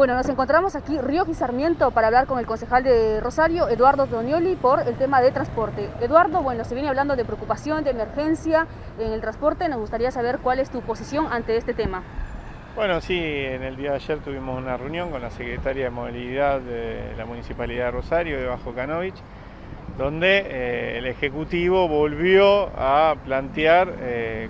Bueno, nos encontramos aquí Ríos y Sarmiento para hablar con el concejal de Rosario, Eduardo Tonioli, por el tema de transporte. Eduardo, bueno, se viene hablando de preocupación, de emergencia en el transporte. Nos gustaría saber cuál es tu posición ante este tema. Bueno, sí, en el día de ayer tuvimos una reunión con la secretaria de Movilidad de la Municipalidad de Rosario, de Bajo Canovich, donde el Ejecutivo volvió a plantear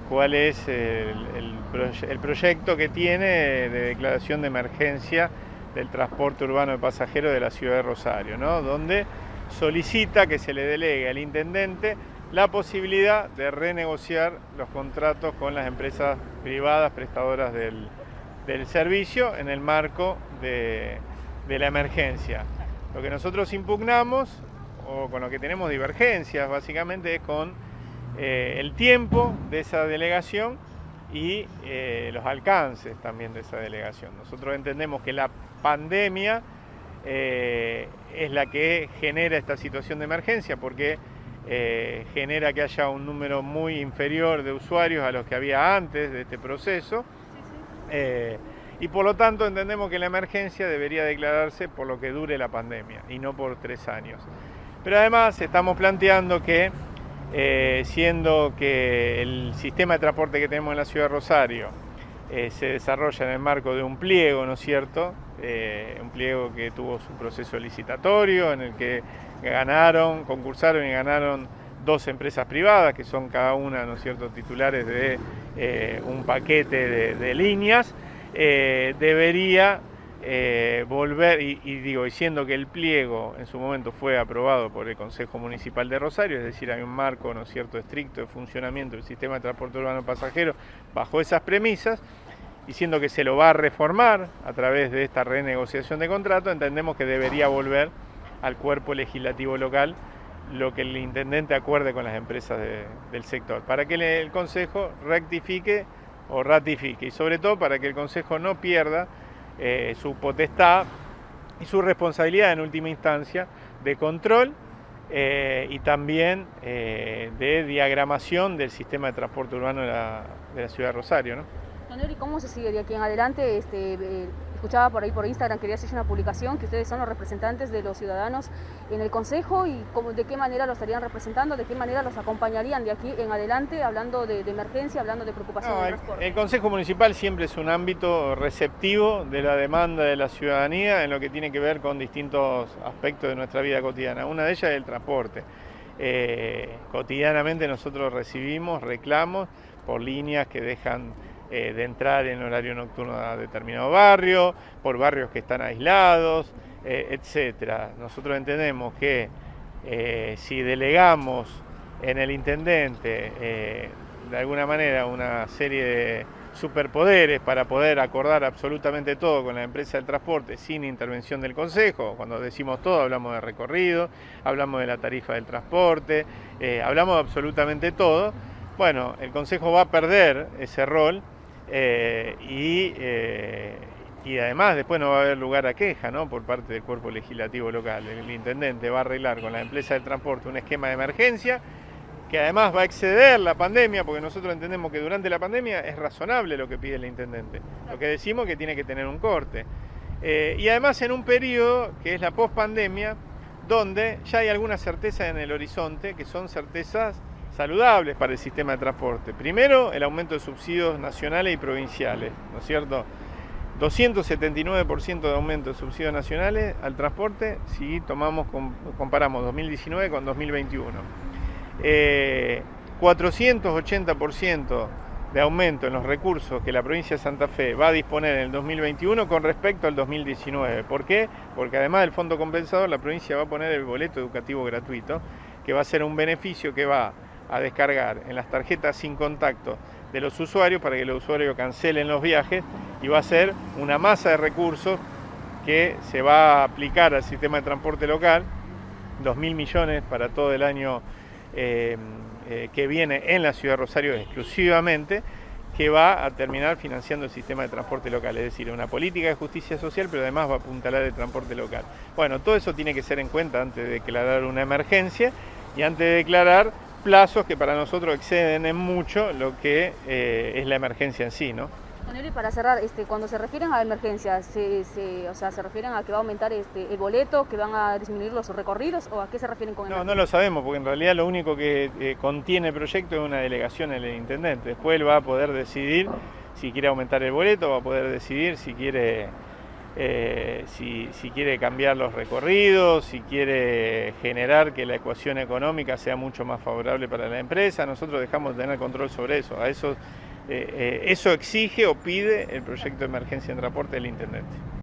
cuál es el proyecto que tiene de declaración de emergencia del transporte urbano de pasajeros de la ciudad de Rosario, ¿no? Donde solicita que se le delegue al intendente la posibilidad de renegociar los contratos con las empresas privadas prestadoras del servicio en el marco de la emergencia. Lo que nosotros impugnamos, o con lo que tenemos divergencias básicamente, es con el tiempo de esa delegación y los alcances también de esa delegación. Nosotros entendemos que la pandemia es la que genera esta situación de emergencia, porque genera que haya un número muy inferior de usuarios a los que había antes de este proceso. Y por lo tanto entendemos que la emergencia debería declararse por lo que dure la pandemia y no por 3 años. Pero además estamos planteando que, siendo que el sistema de transporte que tenemos en la ciudad de Rosario se desarrolla en el marco de un pliego, ¿no es cierto? Un pliego que tuvo su proceso licitatorio, en el que concursaron y ganaron 2 empresas privadas, que son cada una, ¿no es cierto?, titulares de un paquete de líneas. Debería volver, y siendo que el pliego en su momento fue aprobado por el Consejo Municipal de Rosario, es decir, hay un marco, ¿no es cierto?, estricto de funcionamiento del sistema de transporte urbano pasajero bajo esas premisas, y siendo que se lo va a reformar a través de esta renegociación de contrato, entendemos que debería volver al cuerpo legislativo local lo que el intendente acuerde con las empresas del sector, para que el Consejo rectifique o ratifique, y sobre todo para que el Consejo no pierda su potestad y su responsabilidad en última instancia de control y también de diagramación del sistema de transporte urbano de la ciudad de Rosario, ¿no? Tonioli, ¿cómo se sigue de aquí en adelante? Escuchaba por ahí por Instagram, quería hacer una publicación, que ustedes son los representantes de los ciudadanos en el Consejo, y de qué manera los estarían representando, de qué manera los acompañarían de aquí en adelante, hablando de emergencia, hablando de preocupación del transporte. El Consejo Municipal siempre es un ámbito receptivo de la demanda de la ciudadanía en lo que tiene que ver con distintos aspectos de nuestra vida cotidiana. Una de ellas es el transporte. Cotidianamente nosotros recibimos reclamos por líneas que dejan de entrar en horario nocturno a determinado barrio, por barrios que están aislados, etcétera. Nosotros entendemos que si delegamos en el intendente de alguna manera una serie de superpoderes para poder acordar absolutamente todo con la empresa del transporte sin intervención del Consejo, cuando decimos todo hablamos de recorrido, hablamos de la tarifa del transporte, hablamos de absolutamente todo. Bueno, el Consejo va a perder ese rol y además después no va a haber lugar a queja, ¿no?, por parte del cuerpo legislativo local. El intendente va a arreglar con la empresa del transporte un esquema de emergencia que además va a exceder la pandemia, porque nosotros entendemos que durante la pandemia es razonable lo que pide el intendente. Lo que decimos es que tiene que tener un corte. Y además en un periodo que es la pospandemia, donde ya hay algunas certezas en el horizonte, que son certezas saludables para el sistema de transporte. Primero, el aumento de subsidios nacionales y provinciales, ¿no es cierto? 279% de aumento de subsidios nacionales al transporte si comparamos 2019 con 2021. 480% de aumento en los recursos que la provincia de Santa Fe va a disponer en el 2021 con respecto al 2019. ¿Por qué? Porque además del fondo compensador, la provincia va a poner el boleto educativo gratuito, que va a ser un beneficio que va a descargar en las tarjetas sin contacto de los usuarios para que los usuarios cancelen los viajes, y va a ser una masa de recursos que se va a aplicar al sistema de transporte local, 2.000 millones para todo el año que viene en la ciudad de Rosario exclusivamente, que va a terminar financiando el sistema de transporte local, es decir, una política de justicia social, pero además va a apuntalar el transporte local. Bueno, todo eso tiene que ser en cuenta antes de declarar una emergencia y antes de declarar plazos que para nosotros exceden en mucho lo que es la emergencia en sí, ¿no? Y para cerrar, cuando se refieren a emergencias, o sea, ¿se refieren a que va a aumentar el boleto, que van a disminuir los recorridos o a qué se refieren con emergencias? No lo sabemos, porque en realidad lo único que contiene el proyecto es una delegación del intendente. Después él va a poder decidir si quiere aumentar el boleto, va a poder decidir si quiere, si quiere cambiar los recorridos, si quiere generar que la ecuación económica sea mucho más favorable para la empresa. Nosotros dejamos de tener control sobre eso. Eso exige o pide el proyecto de emergencia en transporte del intendente.